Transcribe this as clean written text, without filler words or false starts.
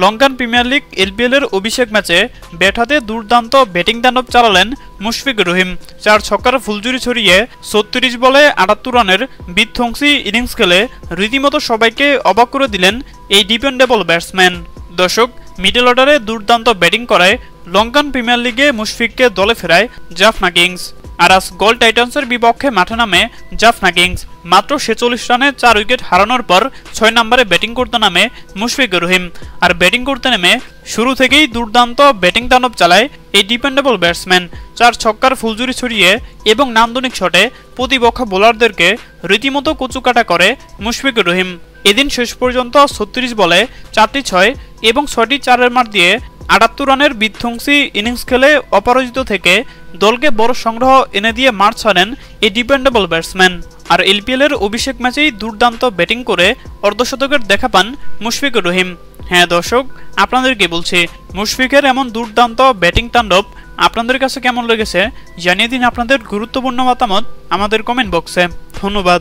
Lankan premier league LPL এর অভিষেক ম্যাচে bat হাতে দুর্দান্ত ব্যাটিং তাণ্ডব চালালেন মুশফিকুর রহিম। 4 ছক্কার ফুলঝুরি ছড়িয়ে 36 বলে 78 রানের বিধ্বংসী ইনিংস খেলে রীতিমতো সবাইকে অবাক করে দিলেন এই ডিপেন্ডেবল ব্যাটসম্যান। দর্শক, মিডল অর্ডারে দুর্দান্ত ব্যাটিং করায় লঙ্কান প্রিমিয়ার লিগে মুশফিককে দলে ফেরায় জাফনা কিংস। আর আজ গোল টাইটান্সের বিপক্ষে মাঠে নামে জাফনা কিংস। মাত্র 46 রানে 4 উইকেট হারানোর পর 6 নম্বরে ব্যাটিং করতে নামে মুশফিকুর রহিম। আর ব্যাটিং করতে নেমে শুরু থেকেই দুর্দান্ত ব্যাটিং তাণ্ডব চালায় এই ডিপেন্ডেবল ব্যাটসম্যান। 4 ছক্কার ফুলঝুরি ছড়িয়ে এবং নান্দনিক শটে প্রতিপক্ষ বোলারদেরকে রীতিমতো কচুকাটা করে মুশফিকুর রহিম। এদিন শেষ পর্যন্ত 36 বলে 4টি 6 এবং 6টি 4-এর মার দিয়ে 78 রানের বিধ্বংসী ইনিংস খেলে অপরাজিত থেকে দলকে বড় সংগ্রহ এনে দিয়ে মাঠ ছাড়েন এই ডিপেন্ডেবল ব্যাটসম্যান। আর এলপিএল এর অভিষেক ম্যাচেই দুর্দান্ত ব্যাটিং করে অর্ধশতকের দেখা পান মুশফিকুর রহিম। হ্যাঁ দর্শক, আপনাদেরকে বলছি, মুশফিকের এমন দুর্দান্ত ব্যাটিং তাণ্ডব আপনাদের কাছে কেমন লেগেছে জানিয়ে দিন আপনাদের গুরুত্বপূর্ণ মতামত আমাদের কমেন্ট বক্সে। ধন্যবাদ।